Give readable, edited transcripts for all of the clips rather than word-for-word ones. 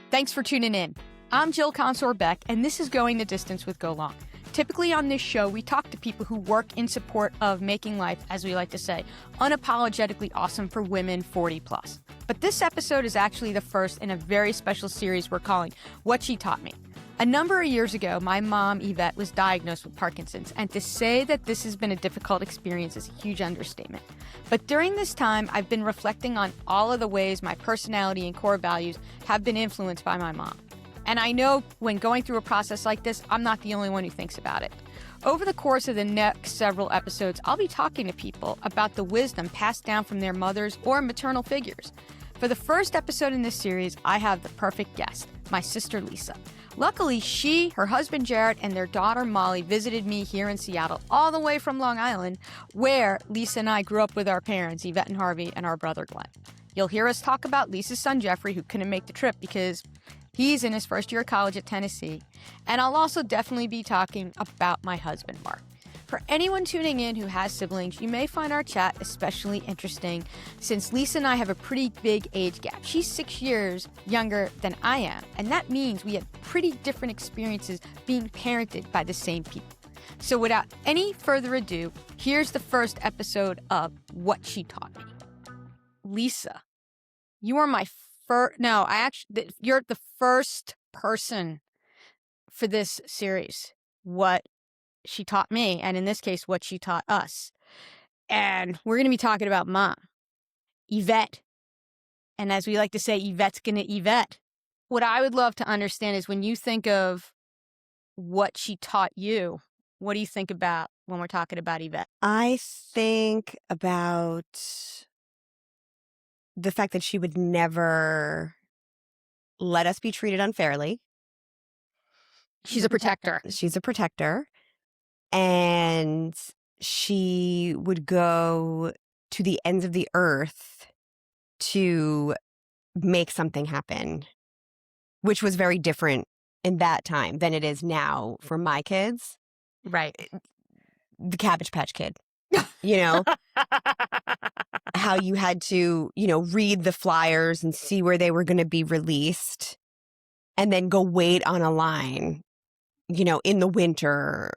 Thanks for tuning in. I'm Jill Consor Beck, and this is Going the Distance with Go Long. Typically on this show, we talk to people who work in support of making life, as we like to say, unapologetically awesome for women 40 plus. But this episode is actually the first in a very special series we're calling What She Taught Me. A number of years ago, my mom, Yvette, was diagnosed with Parkinson's, and to say that this has been a difficult experience is a huge understatement. But during this time, I've been reflecting on all of the ways my personality and core values have been influenced by my mom. And I know when going through a process like this, I'm not the only one who thinks about it. Over the course of the next several episodes, I'll be talking to people about the wisdom passed down from their mothers or maternal figures. For the first episode in this series, I have the perfect guest, my sister Lisa. Luckily, she, her husband Jared, and their daughter Molly visited me here in Seattle, all the way from Long Island, where Lisa and I grew up with our parents, Yvette and Harvey, and our brother Glenn. You'll hear us talk about Lisa's son Jeffrey, who couldn't make the trip because he's in his first year of college at Tennessee. And I'll also definitely be talking about my husband, Mark. For anyone tuning in who has siblings, you may find our chat especially interesting since Lisa and I have a pretty big age gap. She's 6 years younger than I am, and that means we have pretty different experiences being parented by the same people. So without any further ado, here's the first episode of What She Taught Me. Lisa, you are my you're the first person for this series. What she taught me, and in this case, what she taught us. And we're going to be talking about Mom, Yvette. And as we like to say, Yvette's going to Yvette. What I would love to understand is when you think of what she taught you, what do you think about when we're talking about Yvette? I think about the fact that she would never let us be treated unfairly. She's a protector. She's a protector. And she would go to the ends of the earth to make something happen, which was very different in that time than it is now for my kids. Right. The Cabbage Patch Kid, you know, how you had to, read the flyers and see where they were going to be released and then go wait on a line, in the winter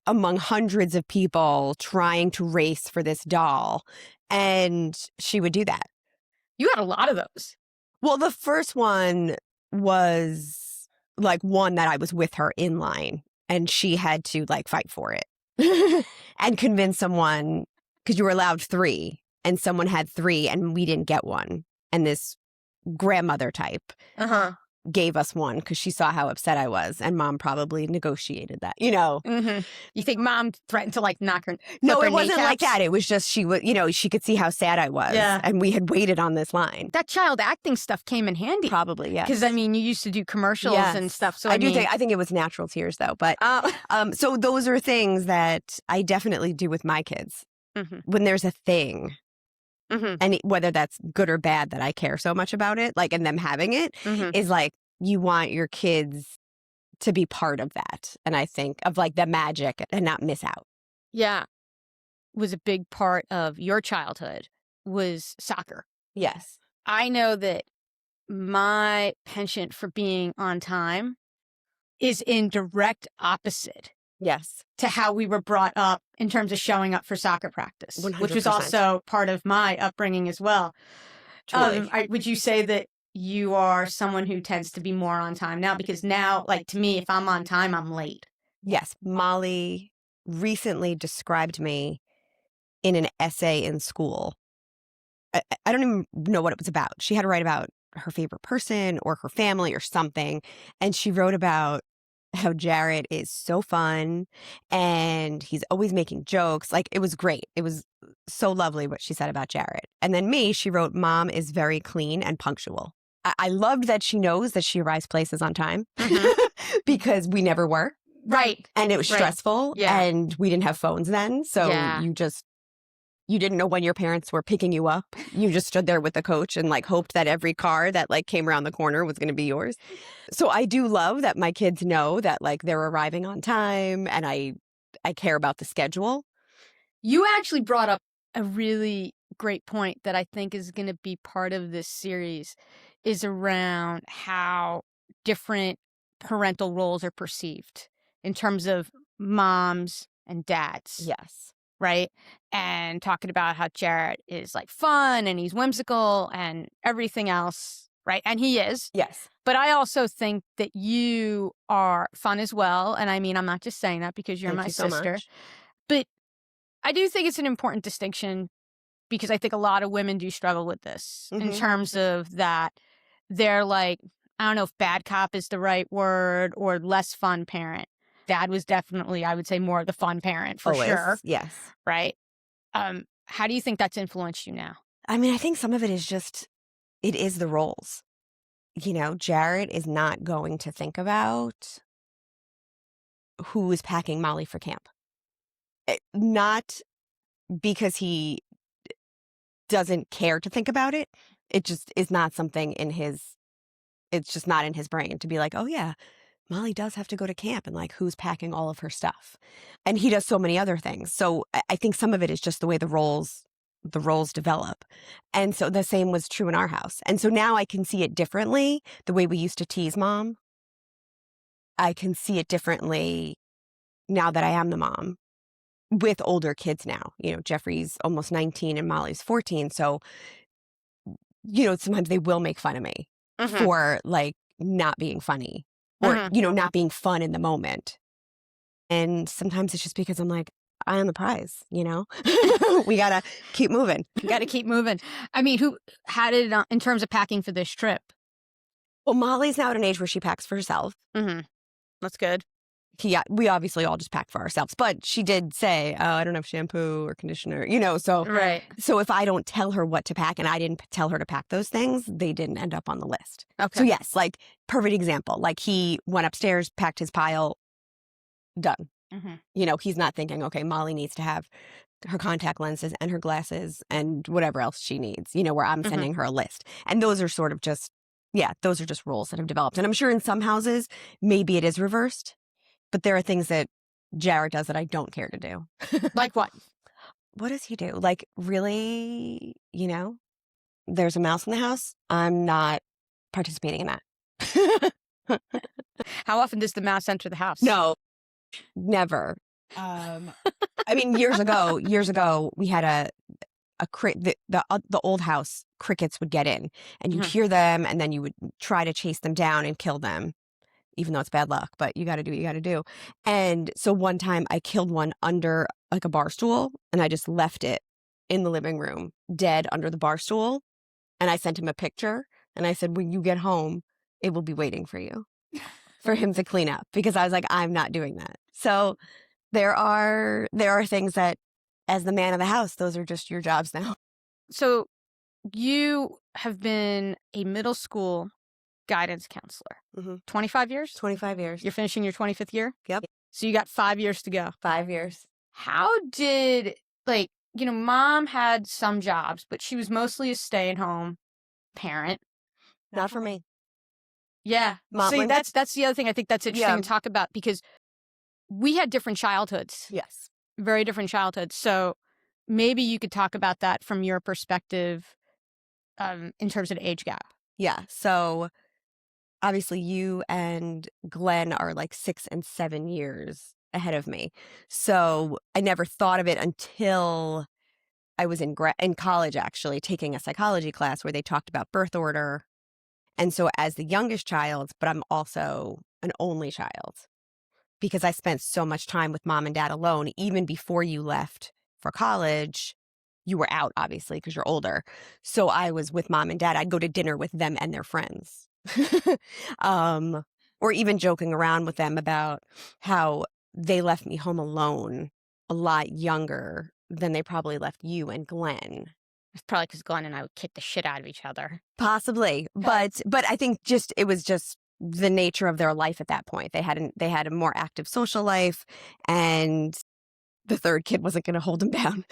among hundreds of people trying to race for this doll. And she would do that. You had a lot of those. Well, the first one was like one that I was with her in line and she had to fight for it and convince someone, because you were allowed 3 and someone had 3 and we didn't get one. And this grandmother type gave us one because she saw how upset I was, and Mom probably negotiated that, Mm-hmm. You think Mom threatened to knock her? No, it wasn't like that. It was just she could see how sad I was, and we had waited on this line. That child acting stuff came in handy, probably, yeah. Because you used to do commercials and stuff. So I think it was natural tears though. But so those are things that I definitely do with my kids when there's a thing. Mm-hmm. And whether that's good or bad that I care so much about it, and them having it, is you want your kids to be part of that. And I think of the magic and not miss out. Yeah. Was a big part of your childhood was soccer. Yes. I know that my penchant for being on time is in direct opposite. Yes. To how we were brought up in terms of showing up for soccer practice, 100%. Which was also part of my upbringing as well. Would you say that you are someone who tends to be more on time now? Because now, to me, if I'm on time, I'm late. Yes. Molly recently described me in an essay in school. I don't even know what it was about. She had to write about her favorite person or her family or something. And she wrote about how Jared is so fun and he's always making jokes. It was great. It was so lovely what she said about Jared. And then me, she wrote, Mom is very clean and punctual. I loved that she knows that she arrives places on time because we never were. Right. And it was stressful and we didn't have phones then. So you didn't know when your parents were picking you up. You just stood there with the coach and hoped that every car that came around the corner was going to be yours. So I do love that my kids know that they're arriving on time and I care about the schedule. You actually brought up a really great point that I think is going to be part of this series is around how different parental roles are perceived in terms of moms and dads. Yes. Right? And talking about how Jared is like fun and he's whimsical and everything else, right? And he is. Yes. But I also think that you are fun as well. And I mean, I'm not just saying that because you're Thank my you so sister. much. But I do think it's an important distinction because I think a lot of women do struggle with this in terms of that they're like, I don't know if bad cop is the right word or less fun parent. Dad was definitely, I would say, more of the fun parent for Always. sure. Yes. Right? How do you think that's influenced you now? I mean, I think some of it is just, it is the roles. You know, Jared is not going to think about who is packing Molly for camp. Not because he doesn't care to think about it. It just is not something in his, it's just not in his brain to be like, oh yeah, Molly does have to go to camp and like who's packing all of her stuff. And he does so many other things. So I think some of it is just the way the roles develop. And so the same was true in our house. And so now I can see it differently. The way we used to tease mom, I can see it differently now that I am the mom with older kids now. You know, Jeffrey's almost 19 and Molly's 14. So, you know, sometimes they will make fun of me for like not being funny or, you know, not being fun in the moment. And sometimes it's just because I'm like, I am the prize, you know? We got to keep moving. Got to keep moving. I mean, how did it in terms of packing for this trip? Well, Molly's now at an age where she packs for herself. That's good. We obviously all just pack for ourselves, but she did say, oh, I don't have shampoo or conditioner, you know, so. Right. So if I don't tell her what to pack and I didn't tell her to pack those things, they didn't end up on the list. Okay. So yes, like perfect example, like he went upstairs, packed his pile, done. You know, he's not thinking, okay, Molly needs to have her contact lenses and her glasses and whatever else she needs, you know, where I'm sending her a list. And those are sort of just, those are just rules that have developed. And I'm sure in some houses, maybe it is reversed, but there are things that Jared does that I don't care to do. Like what? What does he do? Like, really, you know, there's a mouse in the house. I'm not participating in that. How often does the mouse enter the house? No. Never. I mean, years ago, we had the old house, crickets would get in and you'd hear them and then you would try to chase them down and kill them, even though it's bad luck, but you got to do what you got to do. And so one time I killed one under like a bar stool and I just left it in the living room dead under the bar stool. And I sent him a picture and I said, when you get home, it will be waiting for you. For him to clean up, because I was like, I'm not doing that. So there are things that, as the man of the house, those are just your jobs now. So you have been a middle school guidance counselor. 25 years? 25 years. You're finishing your 25th year? Yep. So you got 5 years to go. 5 years. How did, like, you know, mom had some jobs, but she was mostly a stay-at-home parent. Not for me. Yeah. See, that's the other thing I think that's interesting to talk about because we had different childhoods. Yes. Very different childhoods. So maybe you could talk about that from your perspective in terms of the age gap. Yeah. So obviously you and Glenn are like 6 and 7 years ahead of me. So I never thought of it until I was in college, actually, taking a psychology class where they talked about birth order. And so as the youngest child, but I'm also an only child because I spent so much time with mom and dad alone. Even before you left for college, you were out, obviously, because you're older. So I was with mom and dad. I'd go to dinner with them and their friends. Or even joking around with them about how they left me home alone a lot younger than they probably left you and Glenn. It's probably because Glenn and I would kick the shit out of each other. Possibly. But I think it was just the nature of their life at that point. They had a more active social life and the third kid wasn't going to hold them down.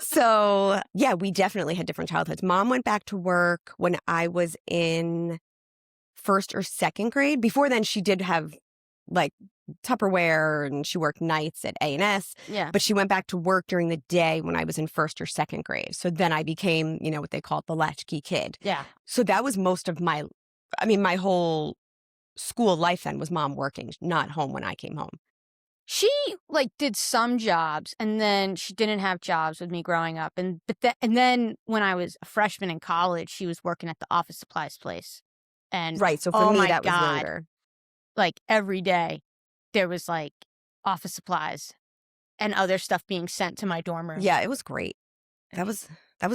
So yeah, we definitely had different childhoods. Mom went back to work when I was in 1st or 2nd grade. Before then, she did have like Tupperware, and she worked nights at A&S. Yeah. But she went back to work during the day when I was in 1st or 2nd grade. So then I became, what they call the latchkey kid. Yeah. So that was most of my whole school life then was mom working, not home when I came home. She did some jobs, and then she didn't have jobs with me growing up. And then when I was a freshman in college, she was working at the office supplies place. And Right. So for oh me, my that was God, younger. Every day there was office supplies and other stuff being sent to my dorm room. Yeah, it was great. That was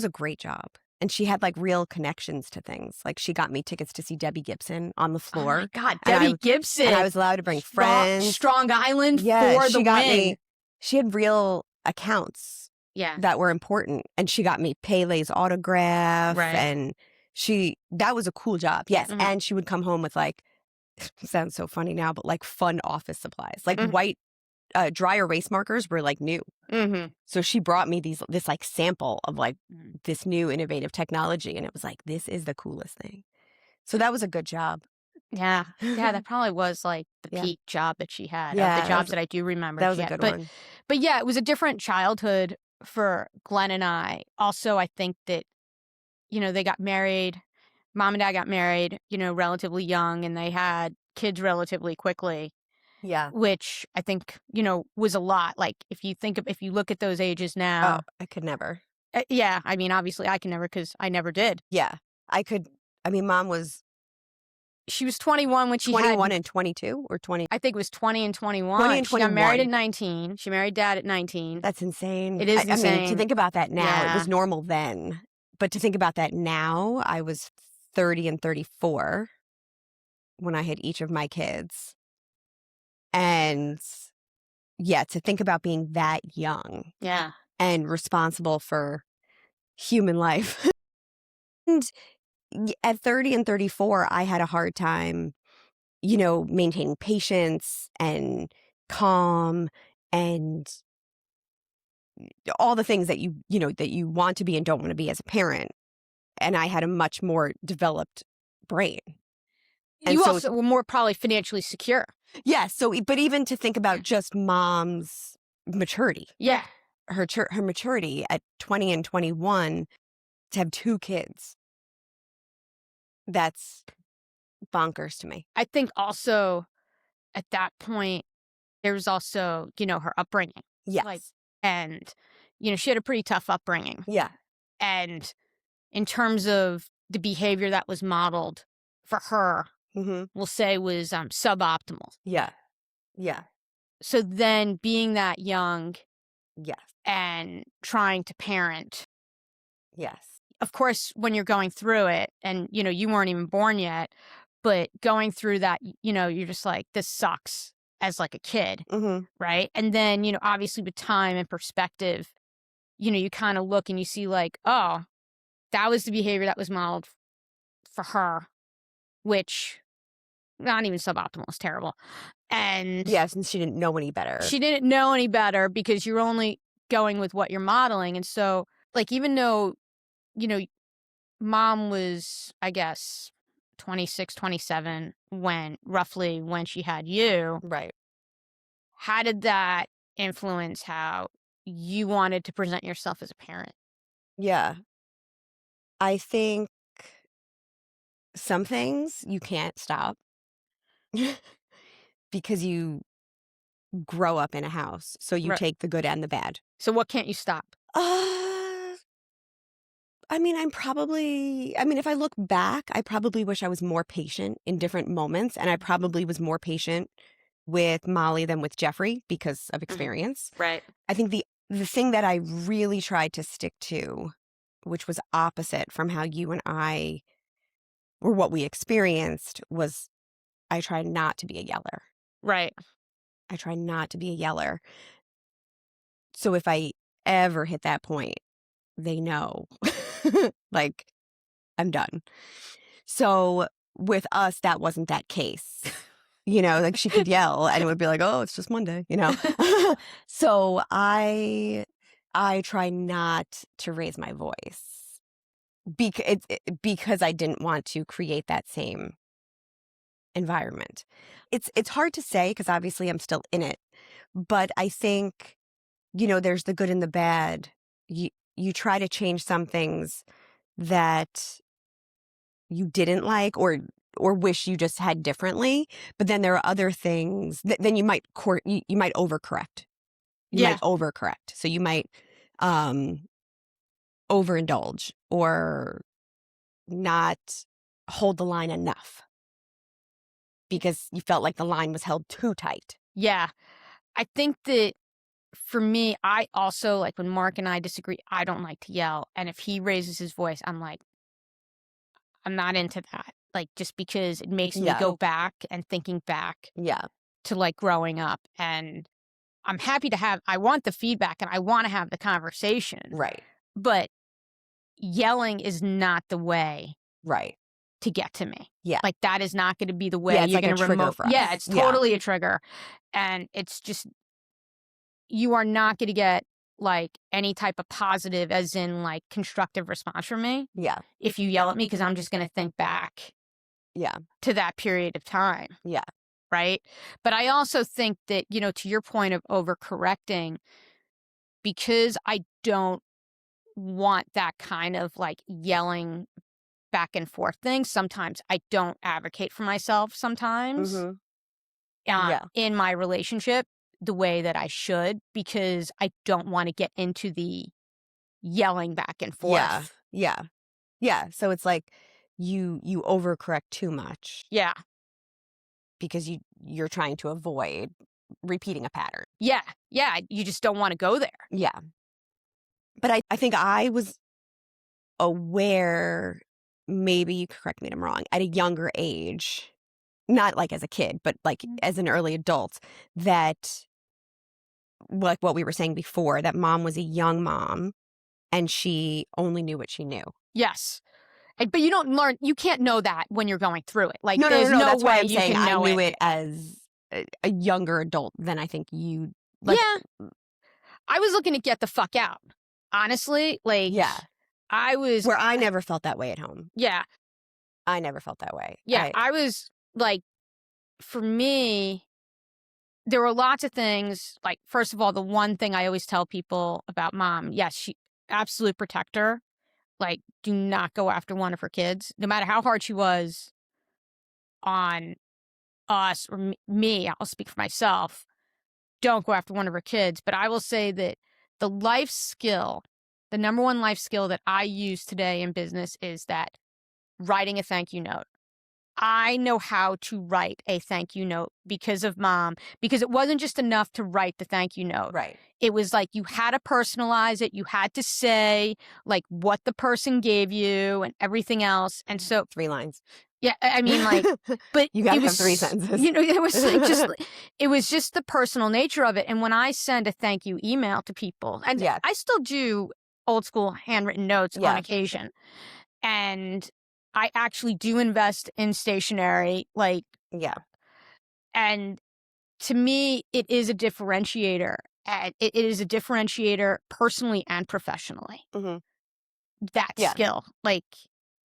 a great job. And she had real connections to things. She got me tickets to see Debbie Gibson on the floor. Oh my God, Debbie Gibson. And I was allowed to bring friends. Strong Island Yeah, for the win. She had real accounts that were important. And she got me Pele's autograph. Right. And that was a cool job. Yes. Mhm. And she would come home with sounds so funny now, but fun office supplies. Mhm. White dry erase markers were new. Mm-hmm. So she brought me this sample of this new innovative technology, and it was this is the coolest thing. So that was a good job. Yeah. Yeah, that probably was the Yeah. peak job that she had. Yeah, Of the jobs that I do remember. That was a good one. But yeah, it was a different childhood for Glenn and I. Also, I think that, they got married. Mom and Dad got married, relatively young, and they had kids relatively quickly. Yeah. Which I think, was a lot. If you look at those ages now. Oh, I could never. Yeah. I mean, obviously I can never, because I never did. Yeah. I could. Mom was. She was 21 when she 21 and 22 or 20. I think it was 20 and 21. 20 and 21. She got married at 19. She married Dad at 19. That's insane. It is insane. To think about that now, Yeah. It was normal then. But to think about that now, I was 30 and 34 when I had each of my kids. And yeah, to think about being that young. Yeah. And responsible for human life. And at 30 and 34, I had a hard time, maintaining patience and calm and all the things that that you want to be and don't want to be as a parent. And I had a much more developed brain. And you also were more probably financially secure. Yeah. But even to think about just mom's maturity. Yeah. Her maturity at 20 and 21 to have 2 kids. That's bonkers to me. I think also at that point, there was also, her upbringing. Yes. And, she had a pretty tough upbringing. Yeah. And in terms of the behavior that was modeled for her, we'll say was suboptimal. Yeah. Yeah. So then being that young. Yes. And trying to parent. Yes. Of course, when you're going through it, and, you weren't even born yet, but going through that, you're just this sucks as a kid, right? And then, obviously with time and perspective, you kind of look and you see oh, that was the behavior that was modeled for her, which not even suboptimal, is terrible. And yes, and she didn't know any better. She didn't know any better because you're only going with what you're modeling. And so, even though, mom was, I guess, 26, 27 roughly when she had you. Right. How did that influence how you wanted to present yourself as a parent? Yeah. I think some things you can't stop because you grow up in a house. So you take the good and the bad. So what can't you stop? If I look back, I probably wish I was more patient in different moments. And I probably was more patient with Molly than with Jeffrey because of experience. Right. I think the thing that I really tried to stick to, which was opposite from how you and I or what we experienced, was I tried not to be a yeller. Right. I try not to be a yeller. So if I ever hit that point, they know, I'm done. So with us, that wasn't that case. She could yell and it would be oh, it's just Monday, So I try not to raise my voice because I didn't want to create that same environment. It's hard to say because obviously I'm still in it, but I think, there's the good and the bad. You try to change some things that you didn't like or wish you just had differently, but then there are other things that then you might you might overcorrect. You Yeah. might overcorrect. So you might overindulge or not hold the line enough because you felt like the line was held too tight. Yeah. I think that for me, I also, like, when Mark and I disagree, I don't like to yell. And if he raises his voice, I'm like, I'm not into that. Like, just because it makes me go back and thinking back to, like, growing up. And I'm happy to I want the feedback and I want to have the conversation. Right. But yelling is not the way to get to me. Yeah. Like, that is not going to be the way it's you're like going to a trigger for us. Yeah, it's totally a trigger. And it's just, you are not going to get, like, any type of positive, as in, like, constructive response from me. Yeah. If you yell at me, because I'm just going to think back to that period of time. Yeah. Right? But I also think that, to your point of overcorrecting, because I don't want that kind of, like, yelling back and forth thing, sometimes I don't advocate for myself sometimes in my relationship the way that I should, because I don't want to get into the yelling back and forth. Yeah. So it's like you overcorrect too much. Yeah. Because you're trying to avoid repeating a pattern. Yeah. You just don't want to go there. Yeah. But I think I was aware, maybe you correct me if I'm wrong, at a younger age, not like as a kid, but like as an early adult, that, like what we were saying before, that mom was a young mom and she only knew what she knew. Yes. But you can't know that when you're going through it. Like, no, there's no that's way why I'm you saying can know I knew it as a younger adult than I think you. Like, I was looking to get the fuck out. Honestly, like, I was. Where I never felt that way at home. Yeah. I never felt that way. Yeah. I was like, for me, there were lots of things. Like, first of all, the one thing I always tell people about mom, yes, she absolute protector. Like, do not go after one of her kids, no matter how hard she was on us or me. I'll speak for myself. Don't go after one of her kids. But I will say that the life skill, the number one life skill that I use today in business is that writing a thank you note. I know how to write a thank you note because of mom, because it wasn't just enough to write the thank you note. Right. It was like you had to personalize it. You had to say, like, what the person gave you and everything else. And so 3 lines. Yeah, I mean, like, but you gotta have 3 sentences. It was like it was just the personal nature of it. And when I send a thank you email to people, and I still do old school handwritten notes on occasion, and I actually do invest in stationery, like, and to me, it is a differentiator. And it is a differentiator personally and professionally. That skill, like,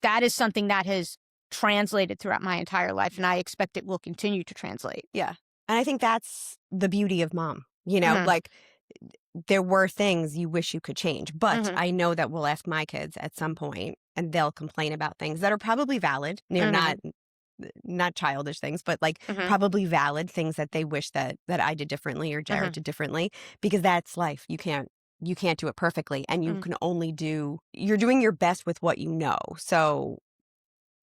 that is something that has translated throughout my entire life, and I expect it will continue to translate. Yeah. And I think that's the beauty of mom. Like, there were things you wish you could change, but I know that we'll ask my kids at some point and they'll complain about things that are probably valid. Not childish things, but like probably valid things that they wish that I did differently or Jared did differently, because that's life. You can't do it perfectly, and you can only you're doing your best with what you know. So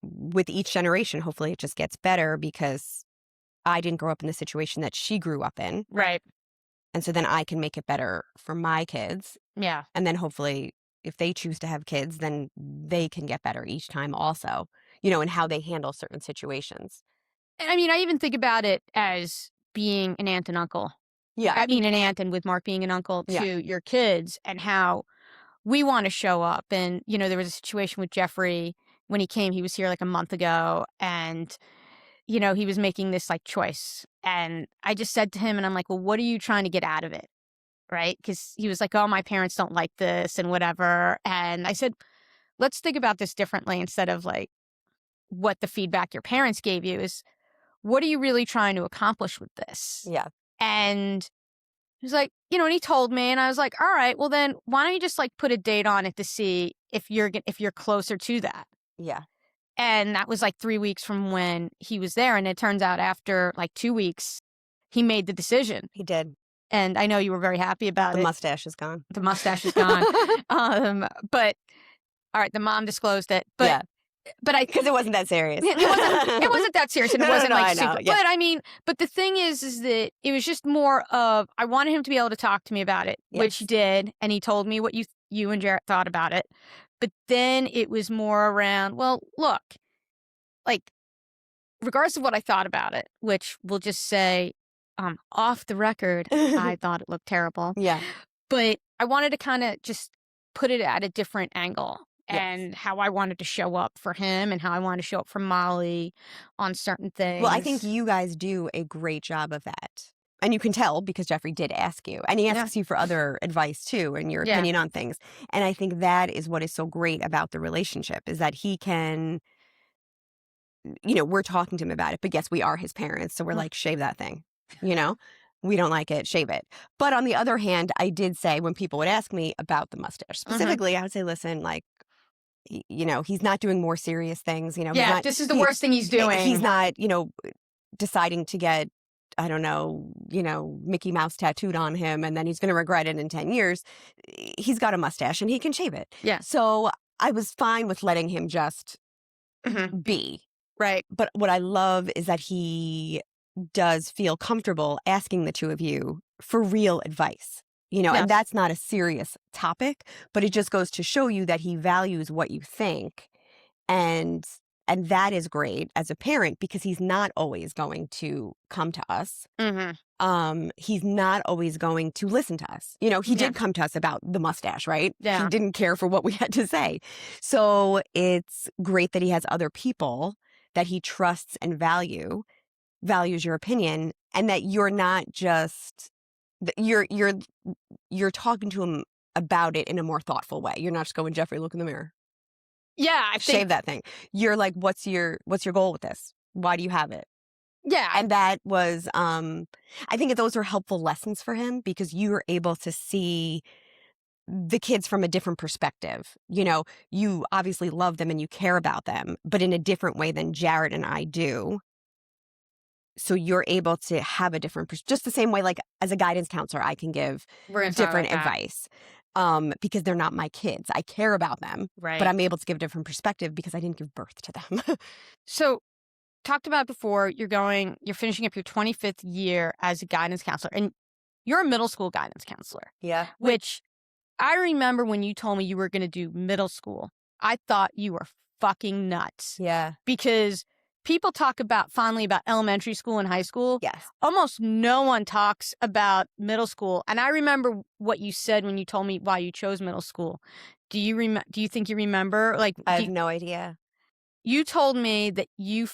with each generation, hopefully it just gets better, because I didn't grow up in the situation that she grew up in. Right. And so then I can make it better for my kids. Yeah. And then hopefully if they choose to have kids, then they can get better each time also, in how they handle certain situations. And I mean, I even think about it as being an aunt and uncle. Yeah. I mean, an aunt, and with Mark being an uncle to your kids, and how we want to show up. And, there was a situation with Jeffrey when he came. He was here like a month ago, and, he was making this, like, choice. And I just said to him, and I'm like, well, what are you trying to get out of it? Right? Because he was like, oh, my parents don't like this and whatever. And I said, let's think about this differently. Instead of, like, what the feedback your parents gave you, is what are you really trying to accomplish with this? Yeah. And he was like, you know, and he told me, and I was like, all right, well then why don't you just like put a date on it to see if you're closer to that. Yeah. And that was like 3 weeks from when he was there. And it turns out after like 2 weeks, he made the decision. He did. And I know you were very happy about The it. mustache is gone. The mustache is gone. But all right, the mom disclosed it. But yeah. But because it wasn't that serious. It wasn't that serious, and it wasn't like super. Yeah. But I mean, but the thing is that it was just more of I wanted him to be able to talk to me about it, which he did, and he told me what you and Jarrett thought about it. But then it was more around, well, look, like regardless of what I thought about it, which we'll just say, off the record, I thought it looked terrible. Yeah. But I wanted to kind of just put it at a different angle. And how I wanted to show up for him and how I wanted to show up for Molly on certain things. Well, I think you guys do a great job of that. And you can tell because Jeffrey did ask you. And he asks you for other advice too and your opinion on things. And I think that is what is so great about the relationship is that he can, you know, we're talking to him about it. But yes, we are his parents. So we're like, shave that thing, you know? We don't like it, shave it. But on the other hand, I did say when people would ask me about the mustache specifically, I would say, listen, like, you know, he's not doing more serious things. You know, this is the worst thing he's doing. He's not, you know, deciding to get, I don't know, Mickey Mouse tattooed on him and then he's going to regret it in 10 years. He's got a mustache and he can shave it. Yeah. So I was fine with letting him just be. Right. But what I love is that he does feel comfortable asking the two of you for real advice. You know, and that's not a serious topic, but it just goes to show you that he values what you think. And that is great as a parent because he's not always going to come to us. He's not always going to listen to us. You know, he did come to us about the mustache, right? Yeah. He didn't care for what we had to say. So it's great that he has other people that he trusts and values your opinion, and that you're not just you're talking to him about it in a more thoughtful way. You're not just going, Jeffrey, look in the mirror. Yeah, I think shave that thing. You're like, what's your goal with this? Why do you have it? Yeah. And that was, I think those are helpful lessons for him because you were able to see the kids from a different perspective. You know, you obviously love them and you care about them, but in a different way than Jarrett and I do. So you're able to have a different, just the same way, like as a guidance counselor, I can give different advice because they're not my kids. I care about them, but I'm able to give a different perspective because I didn't give birth to them. So talked about before, you're finishing up your 25th year as a guidance counselor and you're a middle school guidance counselor. Yeah. Which I remember when you told me you were going to do middle school, I thought you were fucking nuts. Yeah. Because people talk fondly about elementary school and high school. Yes. Almost no one talks about middle school. And I remember what you said when you told me why you chose middle school. Do you think you remember? Like, I have no idea. You told me that you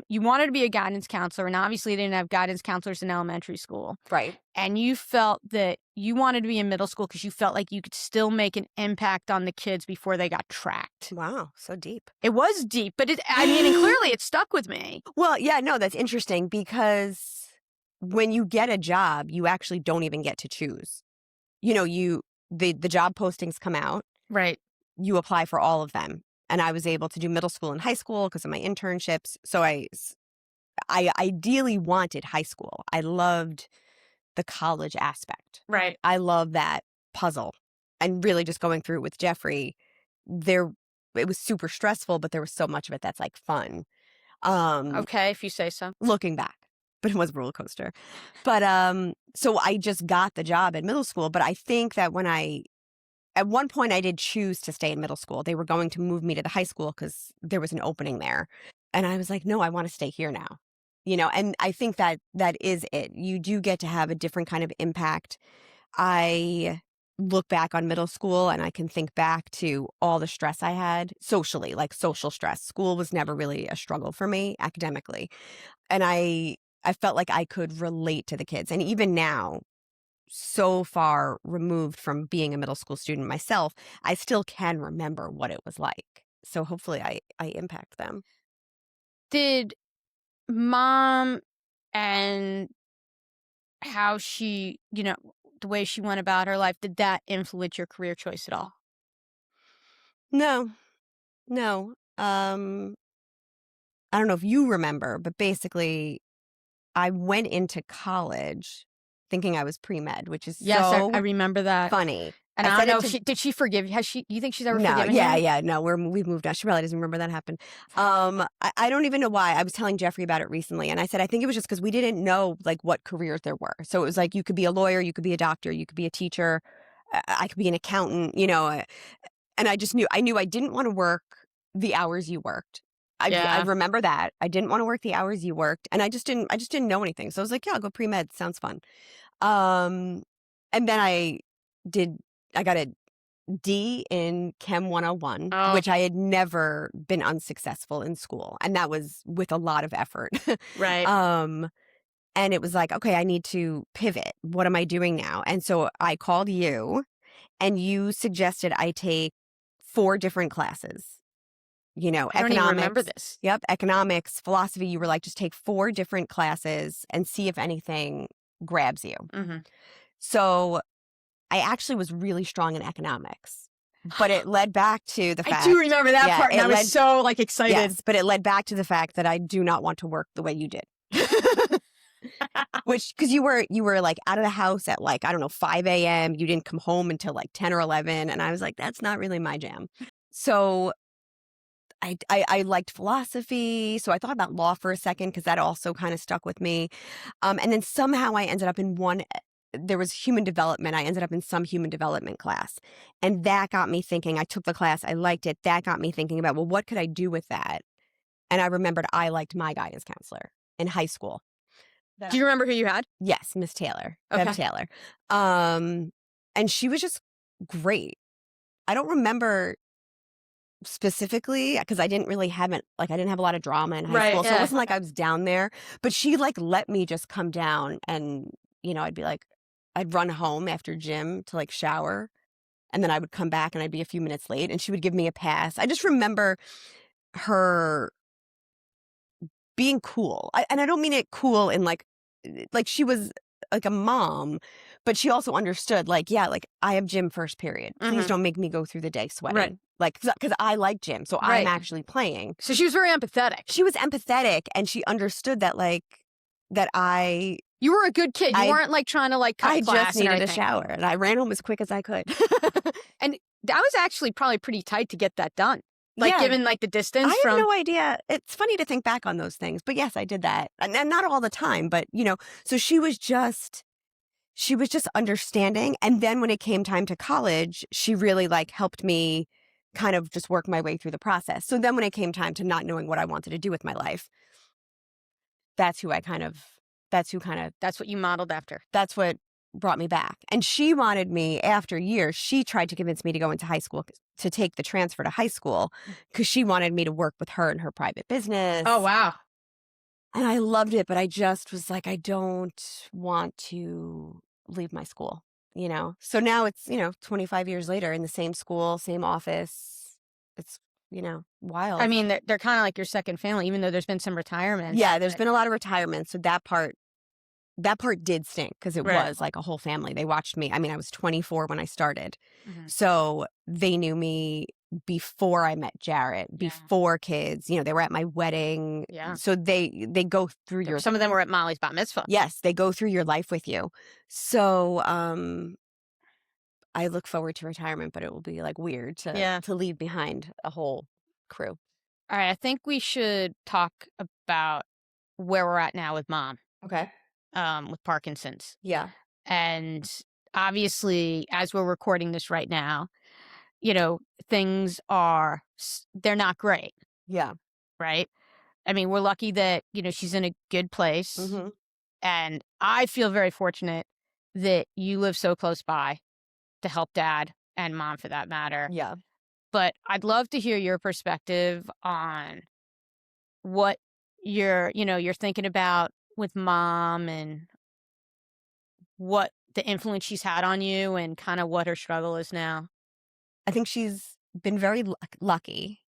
wanted to be a guidance counselor, and obviously they didn't have guidance counselors in elementary school. Right. And you felt that you wanted to be in middle school because you felt like you could still make an impact on the kids before they got tracked. Wow, so deep. It was deep, but and clearly it stuck with me. Well, yeah, no, that's interesting because when you get a job, you actually don't even get to choose. You know, the job postings come out. Right. You apply for all of them. And I was able to do middle school and high school because of my internships. So I ideally wanted high school. I loved the college aspect. Right. I love that puzzle. And really just going through it with Jeffrey, it was super stressful, but there was so much of it that's like fun. Okay, if you say so. Looking back. But it was a roller coaster. But so I just got the job at middle school. But I think that at one point, I did choose to stay in middle school. They were going to move me to the high school because there was an opening there. And I was like, no, I want to stay here now. You know, and I think that is it. You do get to have a different kind of impact. I look back on middle school and I can think back to all the stress I had socially, like social stress. School was never really a struggle for me academically. And I felt like I could relate to the kids. And even now, so far removed from being a middle school student myself, I still can remember what it was like. So hopefully I impact them. Did mom and how she, the way she went about her life, did that influence your career choice at all? No, no. I don't know if you remember, but basically, I went into college thinking I was pre-med, which is Yes, I so remember that. funny. And I I don't said know it if to did she forgive you? You think she's ever no, forgiven yeah, you? yeah, no, we've moved on. She probably doesn't remember that happened. I don't even know why. I was telling Jeffrey about it recently, and I said I think it was just because we didn't know like what careers there were. So it was like you could be a lawyer, you could be a doctor, you could be a teacher, I could be an accountant, and I knew I didn't want to work the hours you worked. I Yeah. remember that. I didn't want to work the hours you worked, and I just didn't know anything. So I was like, yeah, I'll go pre-med. Sounds fun. And then I got a D in Chem 101, Oh, which I had never been unsuccessful in school. And that was with a lot of effort. right. um, and it was like, okay, I need to pivot. What am I doing now? And so I called you and you suggested I take 4 different classes, I don't even remember economics. this. Yep. Economics, philosophy. You were like, just take 4 different classes and see if anything grabs you. Mm-hmm. So I actually was really strong in economics, but it led back to the fact. I do remember that part, and I was so excited. Yes, but it led back to the fact that I do not want to work the way you did. Which, because you were like out of the house at like, I don't know, 5 a.m. You didn't come home until like 10 or 11. And I was like, that's not really my jam. So I liked philosophy. So I thought about law for a second because that also kind of stuck with me. And then somehow I ended up in there was human development. I ended up in some human development class. And that got me thinking. I took the class. I liked it. That got me thinking about, well, what could I do with that? And I remembered I liked my guidance counselor in high school. Do you remember who you had? Yes, Miss Taylor, Okay. Bev Taylor. And she was just great. I don't remember specifically because I didn't really have it. Like I didn't have a lot of drama in high school, so it wasn't like I was down there. But she like let me just come down, and I'd run home after gym to like shower, and then I would come back and I'd be a few minutes late, and she would give me a pass. I just remember her being cool, and I don't mean it cool in like she was like a mom, but she also understood like, yeah, like I have gym first period. Please don't make me go through the day sweating. Right. Like, because I like gym, so Right. I'm actually playing. So she was very empathetic. She was empathetic, and she understood that like that You were a good kid. You weren't like trying to like cut I class just needed and a everything. shower, and I ran home as quick as I could. And that was actually probably pretty tight to get that done. Like Yeah. given like the distance I from. have no idea. It's funny to think back on those things, but yes, I did that, and not all the time. But so she was just understanding. And then when it came time to college, she really like helped me kind of just work my way through the process. So then when it came time to not knowing what I wanted to do with my life, that's what you modeled after. that's what brought me back. And she wanted me after years. She tried to convince me to go into high school, to take the transfer to high school, because she wanted me to work with her in her private business. Oh, wow. And I loved it, but I just was like, I don't want to leave my school, So now it's, 25 years later in the same school, same office. It's, wild. I mean, they're kind of like your second family, even though there's been some retirements. Yeah, there's been a lot of retirements. So that part did stink because it was like a whole family. They watched me. I mean, I was 24 when I started. Mhm. So they knew me before I met Jarrett, before kids. They were at my wedding. Yeah. So they go through your. Some of them were at Molly's bat mitzvah. Yes, they go through your life with you. So I look forward to retirement, but it will be like weird to leave behind a whole crew. All right, I think we should talk about where we're at now with Mom. Okay. With Parkinson's. Yeah. And obviously, as we're recording this right now, things they're not great. Yeah. Right? I mean, we're lucky that, she's in a good place. Mm-hmm. And I feel very fortunate that you live so close by to help Dad and Mom for that matter. Yeah. But I'd love to hear your perspective on what you're thinking about with Mom and what the influence she's had on you and kind of what her struggle is now. I think she's been very lucky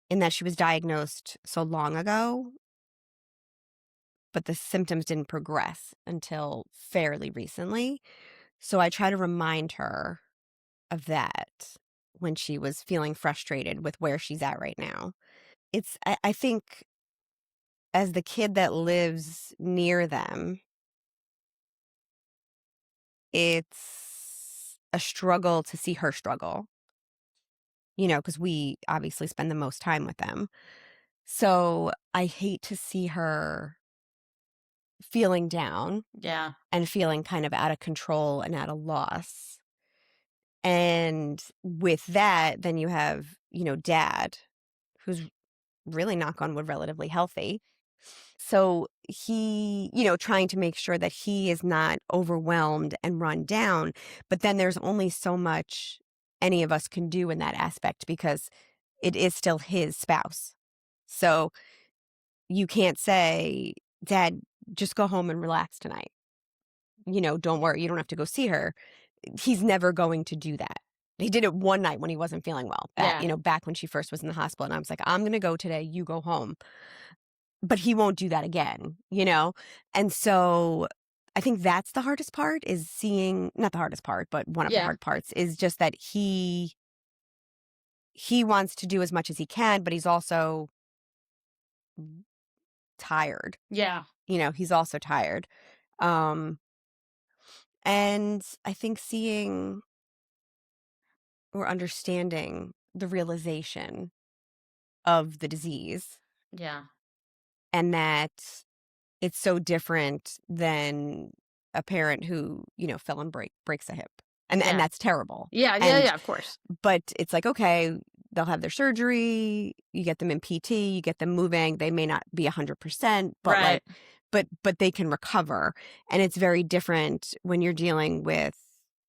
in that she was diagnosed so long ago. but the symptoms didn't progress until fairly recently. So I try to remind her of that when she was feeling frustrated with where she's at right now. I think as the kid that lives near them, it's a struggle to see her struggle, because we obviously spend the most time with them. So I hate to see her feeling down Yeah. and feeling kind of out of control and at a loss. And with that, then you have, dad, who's really, knock on wood, relatively healthy. So he, trying to make sure that he is not overwhelmed and run down. But then there's only so much any of us can do in that aspect because it is still his spouse. So you can't say, Dad, just go home and relax tonight. Don't worry, you don't have to go see her. He's never going to do that. He did it one night when he wasn't feeling well, back when she first was in the hospital. And I was like, I'm going to go today. You go home. But he won't do that again, And so I think that's the hardest part is seeing, not the hardest part, but one of the hard parts is just that he wants to do as much as he can, but he's also tired. Yeah. He's also tired. And I think seeing or understanding the realization of the disease Yeah. and that it's so different than a parent who, fell and breaks a hip. And that's terrible. Yeah, of course. But it's like, okay, they'll have their surgery, you get them in PT, you get them moving. They may not be 100%, but Right. but they can recover. And it's very different when you're dealing with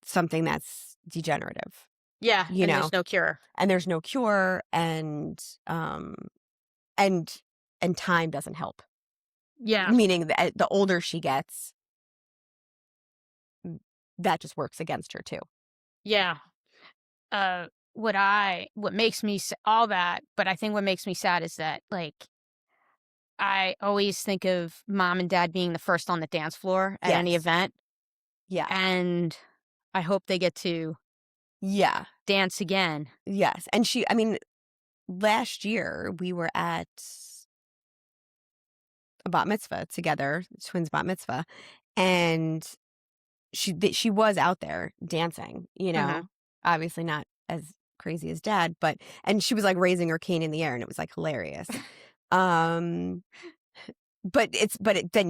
something that's degenerative. Yeah, and there's no cure. And there's no cure, and time doesn't help. Yeah. Meaning that the older she gets, that just works against her too. Yeah. What makes me all that, but I think what makes me sad is that, like, I always think of mom and dad being the first on the dance floor at any Yes. event. Yeah. And I hope they get to dance again. Yes. And last year we were at a bat mitzvah together, twins bat mitzvah, and she was out there dancing, obviously not as crazy as dad, and she was like raising her cane in the air and it was like hilarious. Then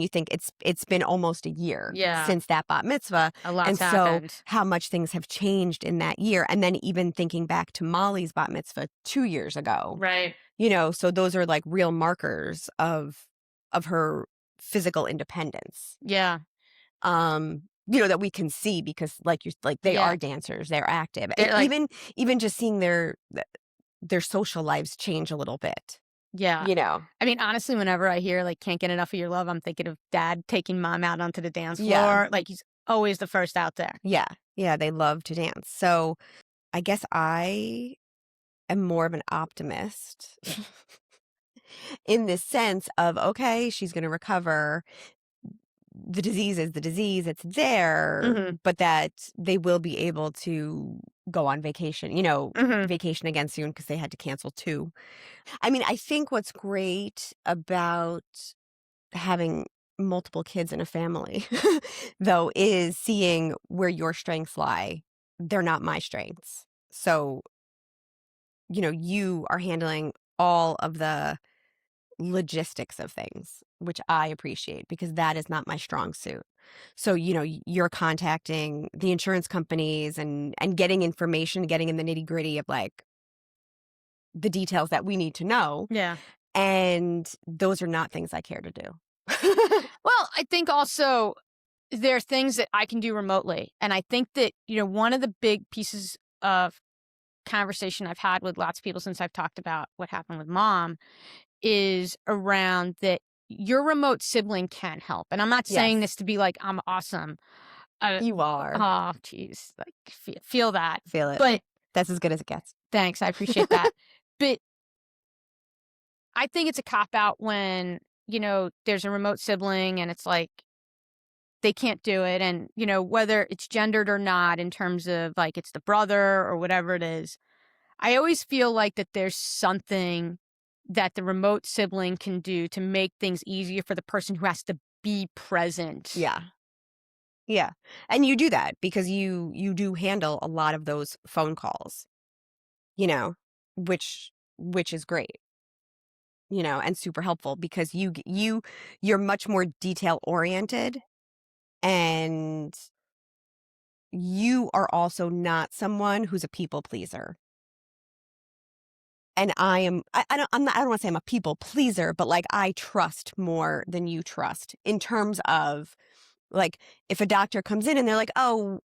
you think it's been almost a year since that bat mitzvah. A lot's happened. So how much things have changed in that year. And then even thinking back to Molly's bat mitzvah 2 years ago. Right. So those are like real markers of her physical independence. Yeah. That we can see because they are dancers, they're active. They're even just seeing their social lives change a little bit. Yeah. I mean, honestly, whenever I hear can't get enough of your love, I'm thinking of dad taking mom out onto the dance floor. Yeah. He's always the first out there. Yeah. Yeah. They love to dance. So I guess I am more of an optimist in this sense of, okay, she's going to recover. The disease is the disease. It's there, but that they will be able to go on vacation, vacation again soon because they had to cancel 2. I mean, I think what's great about having multiple kids in a family, though, is seeing where your strengths lie. They're not my strengths. So, you are handling all of the logistics of things, which I appreciate because that is not my strong suit. So, you're contacting the insurance companies and getting information, getting in the nitty gritty of the details that we need to know. Yeah. And those are not things I care to do. Well, I think also there are things that I can do remotely. And I think that, one of the big pieces of conversation I've had with lots of people since I've talked about what happened with mom is around that your remote sibling can help. And I'm not saying this to be like, I'm awesome. You are. Oh, geez. Feel that. Feel it. But that's as good as it gets. Thanks. I appreciate that. But I think it's a cop-out when there's a remote sibling and it's like they can't do it. And, whether it's gendered or not in terms of like it's the brother or whatever it is, I always feel like that there's something that the remote sibling can do to make things easier for the person who has to be present. Yeah. Yeah. And you do that because you do handle a lot of those phone calls, which is great, and super helpful because you're much more detail oriented, and you are also not someone who's a people pleaser. And I am, I don't want to say I'm a people pleaser, but like I trust more than you trust in terms of like, if a doctor comes in and they're like, oh,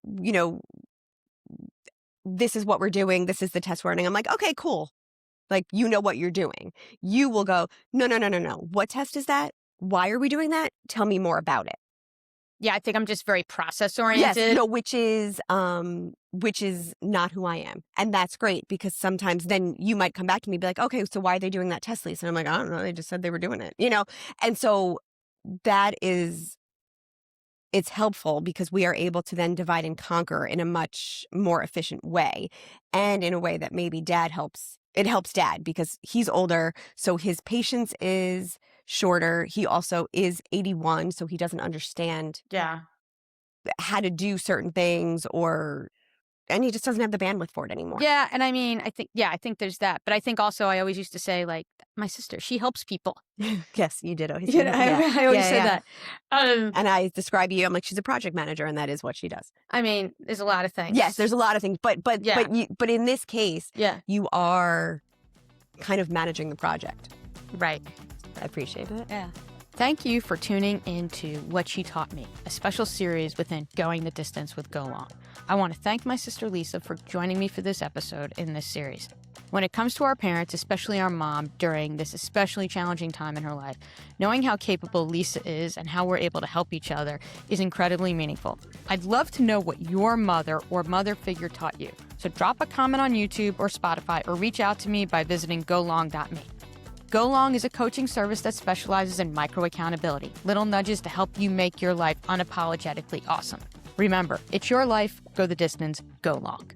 this is what we're doing. This is the test we're running. I'm like, okay, cool. Like, you know what you're doing. You will go, no. What test is that? Why are we doing that? Tell me more about it. Yeah, I think I'm just very process oriented. Yes, which is not who I am. And that's great because sometimes then you might come back to me and be like, okay, so why are they doing that test, Lisa? And I'm like, I don't know. They just said they were doing it, And so it's helpful because we are able to then divide and conquer in a much more efficient way, and in a way that maybe it helps dad because he's older. So his patience is shorter. He also is 81. So he doesn't understand how to do certain things and he just doesn't have the bandwidth for it anymore. Yeah. And I mean, I think there's that. But I think also I always used to say, like, my sister, she helps people. Yes, you did always. I always say that. And I describe you, I'm like, she's a project manager, and that is what she does. I mean, there's a lot of things. Yes, there's a lot of things. But in this case, you are kind of managing the project. Right. I appreciate it. Yeah. Thank you for tuning into What She Taught Me, a special series within Going the Distance with Go Long. I want to thank my sister Lisa for joining me for this episode in this series. When it comes to our parents, especially our mom, during this especially challenging time in her life, knowing how capable Lisa is and how we're able to help each other is incredibly meaningful. I'd love to know what your mother or mother figure taught you. So drop a comment on YouTube or Spotify or reach out to me by visiting golong.me. Go Long is a coaching service that specializes in micro accountability, little nudges to help you make your life unapologetically awesome. Remember, it's your life, go the distance, go long.